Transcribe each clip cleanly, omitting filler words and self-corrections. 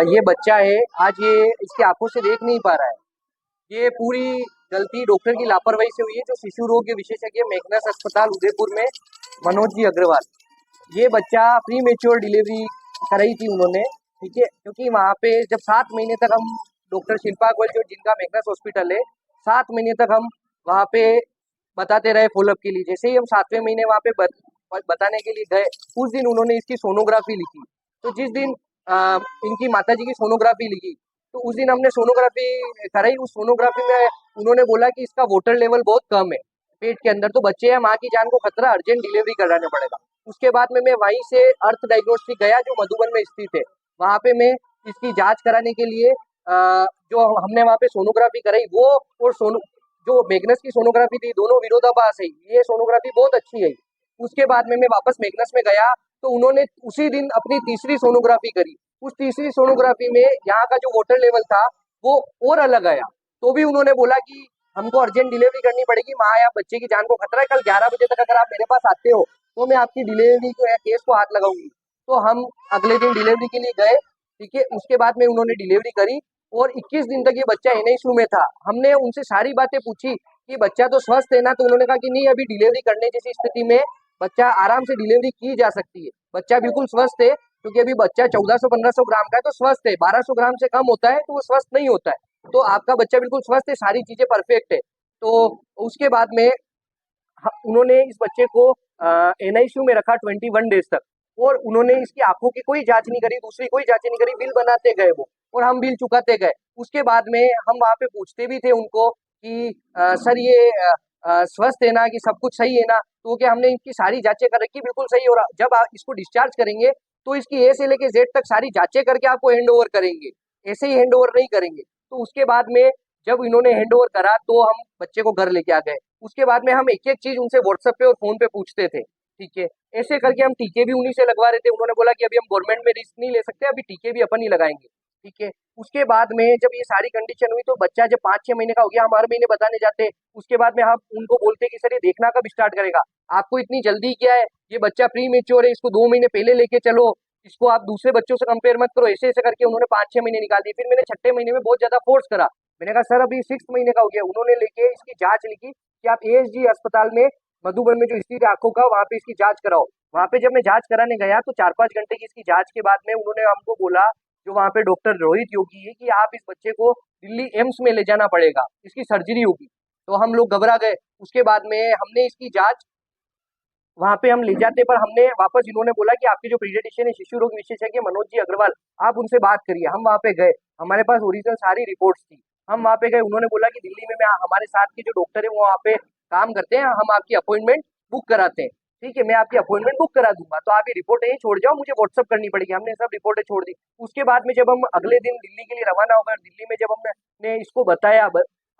ये बच्चा है, आज ये इसकी आंखों से देख नहीं पा रहा है। ये पूरी गलती डॉक्टर की लापरवाही से हुई है, जो शिशु रोग के विशेषज्ञ मैग्नस अस्पताल उदयपुर में मनोज जी अग्रवाल, ये बच्चा प्री मेच्योर डिलीवरी कराई थी उन्होंने, ठीक है। क्योंकि वहाँ पे जब 7 महीने तक हम डॉक्टर शिल्पा गोयल जो जिनका मैग्नस हॉस्पिटल है, 7 महीने तक हम वहाँ पे बताते रहे फॉलोअप के लिए। जैसे ही हम 7वें महीने वहाँ पे बताने के लिए गए, उस दिन उन्होंने इसकी सोनोग्राफी लिखी। तो जिस दिन इनकी माताजी की सोनोग्राफी लिखी, तो उस दिन हमने सोनोग्राफी कराई। उस सोनोग्राफी में उन्होंने बोला कि इसका वाटर लेवल बहुत कम है पेट के अंदर, तो बच्चे या माँ की जान को खतरा, अर्जेंट डिलीवरी कराना पड़ेगा। उसके बाद में मैं वहीं से अर्थ डायग्नोस्टिक गया, जो मधुबन में स्थित है। वहाँ पे मैं इसकी जांच कराने के लिए जो हमने वहाँ पे सोनोग्राफी कराई, वो और जो मैग्नस की सोनोग्राफी थी, दोनों विरोधाभास है। ये सोनोग्राफी बहुत अच्छी है। उसके बाद में मैं वापस मैग्नस में गया, तो उन्होंने उसी दिन अपनी तीसरी सोनोग्राफी करी। उस तीसरी सोनोग्राफी में यहाँ का जो वाटर लेवल था वो और अलग आया। तो भी उन्होंने बोला कि हमको अर्जेंट डिलीवरी करनी पड़ेगी, माँ या बच्चे की जान को खतरा है। कल 11 बजे तक अगर आप मेरे पास आते हो तो मैं आपकी डिलीवरी को या केस को हाथ लगाऊंगी। तो हम अगले दिन डिलीवरी के लिए गए, ठीक है। उसके बाद में उन्होंने डिलीवरी करी और 21 दिन तक ये बच्चा एनआईसीयू में था। हमने उनसे सारी बातें पूछी कि बच्चा तो स्वस्थ है ना, तो उन्होंने कहा कि नहीं, अभी डिलीवरी करने जैसी स्थिति में बच्चा आराम से डिलीवरी की जा सकती है, बच्चा बिल्कुल स्वस्थ है। क्योंकि अभी बच्चा 1400-1500 ग्राम का है तो स्वस्थ है, 1200 ग्राम से कम होता है तो वो स्वस्थ नहीं होता है। तो आपका बच्चा बिल्कुल स्वस्थ है, सारी चीजें परफेक्ट है। तो उसके बाद में उन्होंने इस बच्चे को एनआईसीयू में रखा 21 डेज तक, और उन्होंने इसकी आंखों की कोई जांच नहीं करी, दूसरी कोई जांच नहीं करी। बिल बनाते गए वो, और हम बिल चुकाते गए। उसके बाद में हम वहाँ पे पूछते भी थे उनको कि सर ये स्वस्थ है ना, कि सब कुछ सही है ना। तो क्या हमने इनकी सारी जांचें कर रखी, बिल्कुल सही हो रहा। जब आप इसको डिस्चार्ज करेंगे तो इसकी ए से लेके जेड तक सारी जांचें करके आपको हैंड ओवर करेंगे, ऐसे ही हैंड ओवर नहीं करेंगे। तो उसके बाद में जब इन्होंने हैंड ओवर करा तो हम बच्चे को घर लेके आ गए। उसके बाद में हम एक एक चीज उनसे व्हाट्सएप पे और फोन पे पूछते थे, ठीक है। ऐसे करके हम टीके भी उन्हीं से लगवा रहे थे। उन्होंने बोला कि अभी हम गवर्नमेंट में रिस्क नहीं ले सकते, अभी टीके भी अपन ही लगाएंगे, ठीक है। उसके बाद में जब ये सारी कंडीशन हुई तो बच्चा जब 5-6 महीने का हो गया, हम हर महीने बताने जाते। उसके बाद में हम उनको बोलते कि सर ये देखना कब स्टार्ट करेगा, आपको इतनी जल्दी क्या है, ये बच्चा प्री मेच्योर है, इसको 2 महीने पहले लेके चलो, इसको आप दूसरे बच्चों से कंपेयर मत करो। ऐसे ऐसे करके उन्होंने 5-6 महीने निकाल दिए। फिर मैंने 6ठे महीने में बहुत ज्यादा फोर्स करा। मैंने कहा सर अभी 6 महीने का हो गया। उन्होंने लेके इसकी जांच लिखी कि आप एएसजी अस्पताल में मधुबन में जो स्थित है आंखों का, वहाँ पे इसकी जांच कराओ। वहाँ पे जब मैं जांच कराने गया तो 4-5 घंटे की इसकी जांच के बाद में उन्होंने हमको बोला, जो वहाँ पे डॉक्टर रोहित योगी है, कि आप इस बच्चे को दिल्ली एम्स में ले जाना पड़ेगा, इसकी सर्जरी होगी। तो हम लोग घबरा गए। उसके बाद में हमने इसकी जांच वहाँ पे हम ले जाते, पर हमने वापस इन्होंने बोला कि आपके जो पीडियाट्रिशियन है, शिशु रोग विशेषज्ञ मनोज जी अग्रवाल, आप उनसे बात करिए। हम वहाँ पे गए, हमारे पास ओरिजिनल सारी रिपोर्ट्स थी। हम वहाँ पे गए, उन्होंने बोला कि दिल्ली में मैं हमारे साथ के जो डॉक्टर है वो वहाँ पे काम करते हैं, हम आपकी अपॉइंटमेंट बुक कराते हैं, ठीक है। मैं आपकी अपॉइंटमेंट बुक करा दूंगा, तो आप ये रिपोर्ट यही छोड़ जाओ, मुझे व्हाट्सअप करनी पड़ेगी। हमने सब रिपोर्टें छोड़ दी। उसके बाद में जब हम अगले दिन दिल्ली के लिए रवाना हो गए, दिल्ली में जब हमने इसको बताया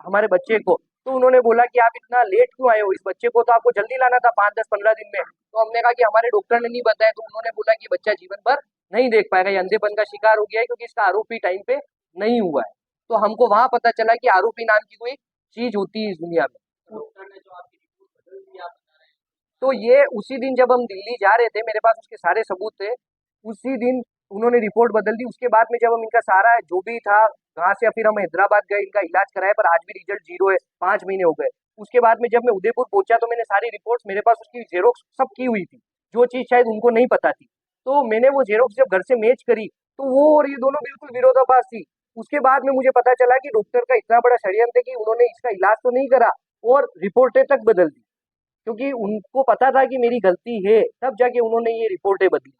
हमारे बच्चे को, तो उन्होंने बोला कि आप इतना लेट क्यों आए हो, इस बच्चे को तो आपको जल्दी लाना था, 5-10-15 दिन में। तो हमने कहा कि हमारे डॉक्टर ने नहीं बताया। तो उन्होंने बोला कि बच्चा जीवन भर नहीं देख पाएगा, ये अंधेपन का शिकार हो गया है, क्योंकि इसका आरोपी टाइम पे नहीं हुआ है। तो हमको वहां पता चला कि आरोपी नाम की कोई चीज होती है इस दुनिया में। तो ये उसी दिन जब हम दिल्ली जा रहे थे, मेरे पास उसके सारे सबूत थे, उसी दिन उन्होंने रिपोर्ट बदल दी। उसके बाद में जब हम इनका सारा जो भी था, वहां से फिर हम हैदराबाद गए, इनका इलाज कराया, पर आज भी रिजल्ट 0 है, 5 महीने हो गए। उसके बाद में जब मैं उदयपुर पहुंचा तो मैंने सारी रिपोर्ट्स, मेरे पास उसकी जेरोक्स सब की हुई थी, जो चीज शायद उनको नहीं पता थी। तो मैंने वो जेरोक्स जब घर से मैच करी, तो वो और ये दोनों बिल्कुल विरोधाभास थी। उसके बाद में मुझे पता चला कि डॉक्टर का इतना बड़ा षड्यंत्र है कि उन्होंने इसका इलाज तो नहीं करा और रिपोर्टें तक बदल दी, क्योंकि उनको पता था कि मेरी गलती है, तब जाके उन्होंने ये रिपोर्टें बदली।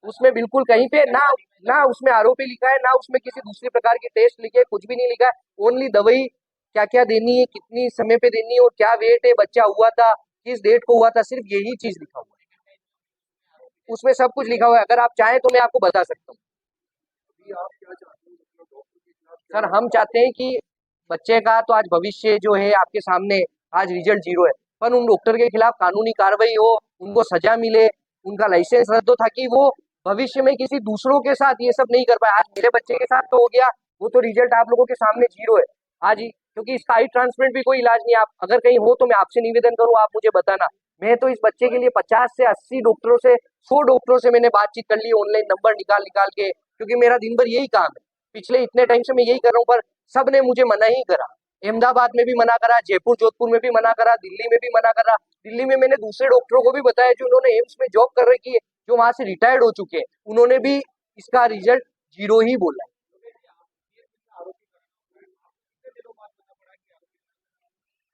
उसमें बिल्कुल कहीं पे ना ना उसमें आरोपी लिखा है, ना उसमें किसी दूसरे प्रकार के टेस्ट लिखे, कुछ भी नहीं लिखा है। ओनली दवाई क्या क्या देनी है, कितनी समय पे देनी है, और क्या वेट है, बच्चा हुआ था किस डेट को हुआ था, सिर्फ यही चीज लिखा हुआ है। उसमें सब कुछ लिखा हुआ है, अगर आप चाहें तो मैं आपको बता सकता हूँ। सर हम चाहते हैं कि बच्चे का तो आज भविष्य जो है आपके सामने, आज रिजल्ट 0 है, पर उन डॉक्टर के खिलाफ कानूनी कार्रवाई हो, उनको सजा मिले, उनका लाइसेंस रद्द हो, ताकि वो भविष्य में किसी दूसरों के साथ ये सब नहीं कर पाए। आज मेरे बच्चे के साथ तो हो गया, वो तो रिजल्ट आप लोगों के सामने 0 है आज ही। क्योंकि इसका आई ट्रांसप्लांट भी कोई इलाज नहीं है। आप अगर कहीं हो तो मैं आपसे निवेदन करूँ, आप मुझे बताना। मैं तो इस बच्चे के लिए 50 से 80 डॉक्टरों से 100 डॉक्टरों से मैंने बातचीत कर ली ऑनलाइन, नंबर निकाल निकाल के, क्योंकि मेरा दिन भर यही काम है। पिछले इतने टाइम से मैं यही कर रहा हूँ, पर सब ने मुझे मना ही करा। अहमदाबाद में भी मना करा, जयपुर जोधपुर में भी मना करा, दिल्ली में भी मना करा। दिल्ली में मैंने दूसरे डॉक्टरों को भी बताया जो उन्होंने एम्स में जॉब कर रखी है, जो वहां से रिटायर्ड हो चुके हैं, उन्होंने भी इसका रिजल्ट जीरो ही बोला है।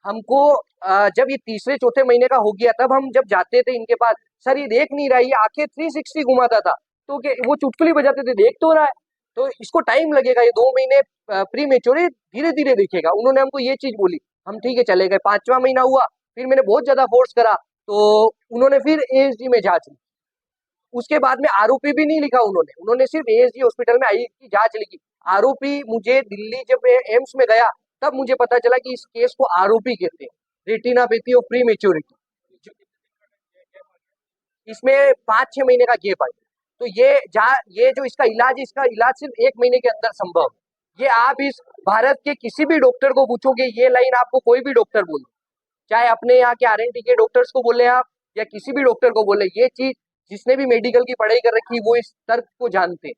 हमको जब ये तीसरे चौथे महीने का हो गया, तब हम जब जाते थे इनके पास, सर ये देख नहीं रहा है, ये आंखें 360 घुमाता था, तो वो चुटकुली बजाते थे, देख तो रहा है, तो इसको टाइम लगेगा, ये 2 महीने प्री मेच्योर है, धीरे धीरे दिखेगा। उन्होंने हमको ये चीज बोली। हम ठीक है चले गए, 5वां महीना हुआ, फिर मैंने बहुत ज्यादा फोर्स करा, तो उन्होंने फिर एएसडी में जांच ली। उसके बाद में आरोपी भी नहीं लिखा उन्होंने, उन्होंने सिर्फ एएसडी हॉस्पिटल में आई की जांच लिखी। आरोपी मुझे दिल्ली जब मैं एम्स में गया, तब मुझे पता चला कि इस केस को आरोपी कहते हैं, रेटिनापैथी ऑफ प्री मेच्योरिटी। इसमें 5-6 महीने का गेप आया। तो ये जो इसका इलाज है, इसका इलाज सिर्फ 1 महीने के अंदर संभव है। ये आप इस भारत के किसी भी डॉक्टर को पूछोगे, ये लाइन आपको कोई भी डॉक्टर बोले, चाहे अपने यहाँ के आरएनटी के डॉक्टर्स को बोले आप, या किसी भी डॉक्टर को बोले, ये चीज जिसने भी मेडिकल की पढ़ाई कर रखी वो इस तर्क को जानते हैं।